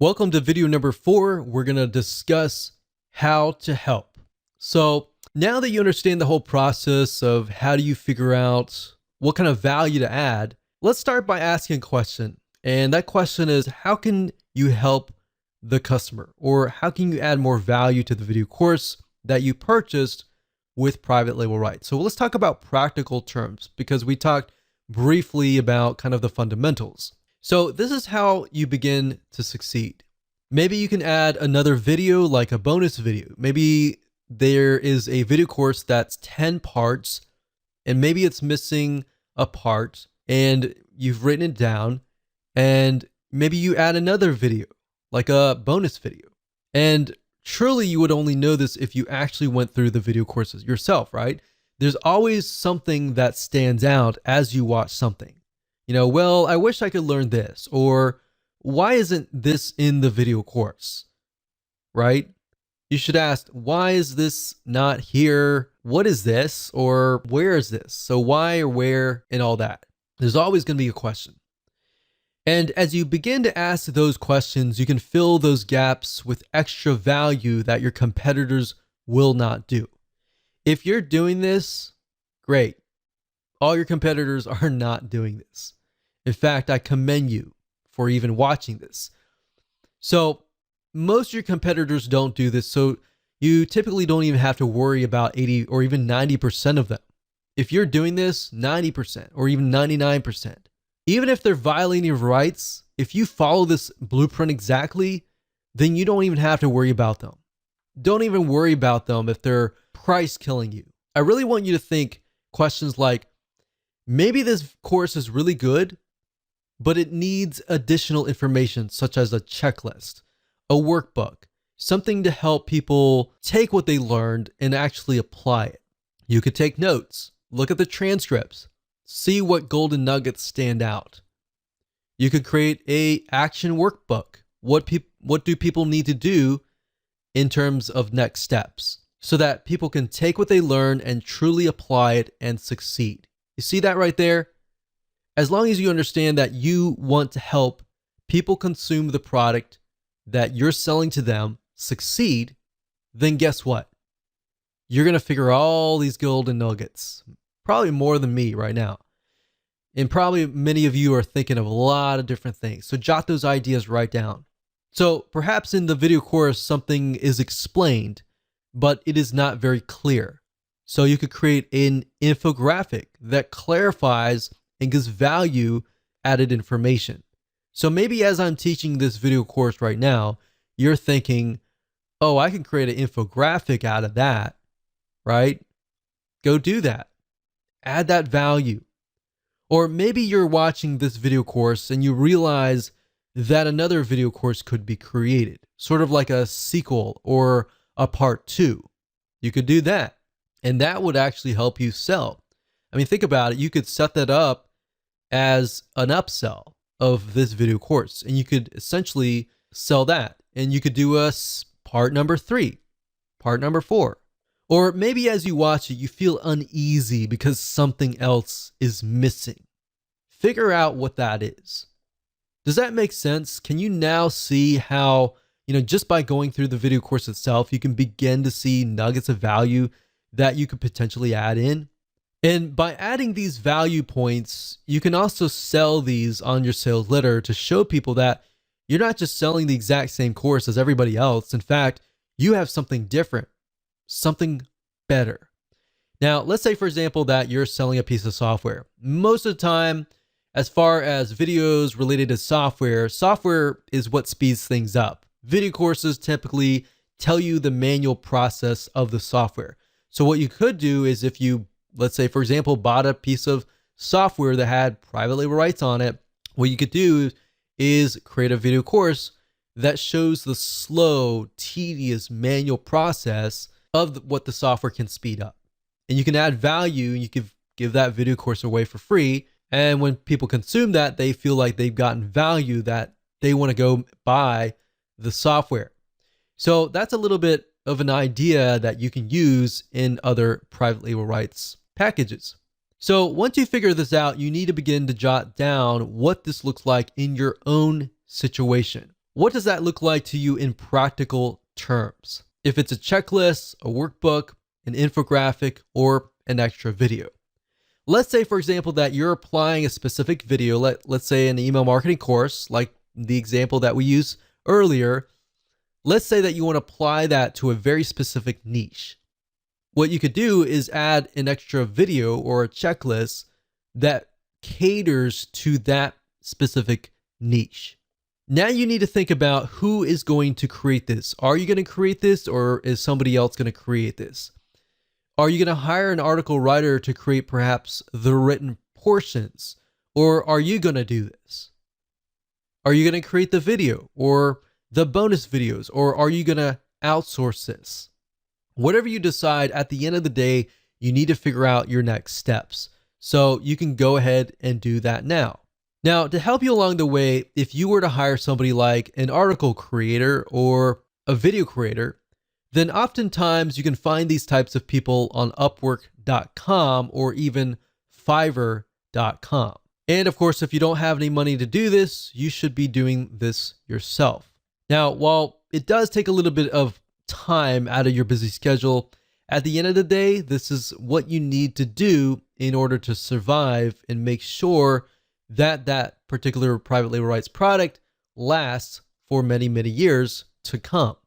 Welcome to video number 4. We're going to discuss how to help. So now that you understand the whole process of how do you figure out what kind of value to add, let's start by asking a question. And that question is, how can you help the customer? Or how can you add more value to the video course that you purchased with private label rights? So let's talk about practical terms, because we talked briefly about kind of the fundamentals. So this is how you begin to succeed. Maybe you can add another video, like a bonus video. Maybe there is a video course that's 10 parts and maybe it's missing a part and you've written it down, and maybe you add another video, like a bonus video. And surely you would only know this if you actually went through the video courses yourself, right? There's always something that stands out as you watch something. Well, I wish I could learn this, or why isn't this in the video course, right? You should ask, why is this not here? What is this? Or where is this? So why or where and all that. There's always going to be a question. And as you begin to ask those questions, you can fill those gaps with extra value that your competitors will not do. If you're doing this, great. All your competitors are not doing this. In fact, I commend you for even watching this. So most of your competitors don't do this, so you typically don't even have to worry about 80 or even 90% of them. If you're doing this, 90% or even 99%, even if they're violating your rights, if you follow this blueprint exactly, then you don't even have to worry about them. Don't even worry about them if they're price killing you. I really want you to think questions like, maybe this course is really good, but it needs additional information such as a checklist, a workbook, something to help people take what they learned and actually apply it. You could take notes, look at the transcripts, see what golden nuggets stand out. You could create an action workbook. What do people need to do in terms of next steps so that people can take what they learn and truly apply it and succeed? You see that right there? As long as you understand that you want to help people consume the product that you're selling to them succeed, then guess what? You're going to figure all these golden nuggets, probably more than me right now. And probably many of you are thinking of a lot of different things. So jot those ideas right down. So perhaps in the video course, something is explained, but it is not very clear. So you could create an infographic that clarifies and gives value added information. So maybe as I'm teaching this video course right now, you're thinking, oh, I can create an infographic out of that, right? Go do that. Add that value. Or maybe you're watching this video course and you realize that another video course could be created, sort of like a sequel or a part 2. You could do that. And that would actually help you sell. I mean, think about it. You could set that up as an upsell of this video course, and you could essentially sell that. And you could do a part number 3, part number 4. Or maybe as you watch it, you feel uneasy because something else is missing. Figure out what that is. Does that make sense? Can you now see how, just by going through the video course itself, you can begin to see nuggets of value that you could potentially add in? And by adding these value points, you can also sell these on your sales letter to show people that you're not just selling the exact same course as everybody else. In fact, you have something different, something better. Now, let's say, for example, that you're selling a piece of software. Most of the time, as far as videos related to software is what speeds things up. Video courses typically tell you the manual process of the software. So what you could do is, if you, let's say, for example, bought a piece of software that had private label rights on it, what you could do is create a video course that shows the slow, tedious manual process of what the software can speed up. And you can add value, and you can give that video course away for free. And when people consume that, they feel like they've gotten value that they want to go buy the software. So that's a little bit of an idea that you can use in other private label rights packages. So once you figure this out, you need to begin to jot down what this looks like in your own situation. What does that look like to you in practical terms? If it's a checklist, a workbook, an infographic, or an extra video. Let's say, for example, that you're applying a specific video, let's say an email marketing course, like the example that we used earlier. Let's say that you want to apply that to a very specific niche. What you could do is add an extra video or a checklist that caters to that specific niche. Now you need to think about who is going to create this. Are you going to create this, or is somebody else going to create this? Are you going to hire an article writer to create perhaps the written portions, or are you going to do this? Are you going to create the video or the bonus videos, or are you going to outsource this? Whatever you decide, at the end of the day, you need to figure out your next steps. So you can go ahead and do that now. Now, to help you along the way, if you were to hire somebody like an article creator or a video creator, then oftentimes you can find these types of people on Upwork.com or even Fiverr.com. And of course, if you don't have any money to do this, you should be doing this yourself. Now, while it does take a little bit of time out of your busy schedule, at the end of the day, this is what you need to do in order to survive and make sure that that particular private label rights product lasts for many, many years to come.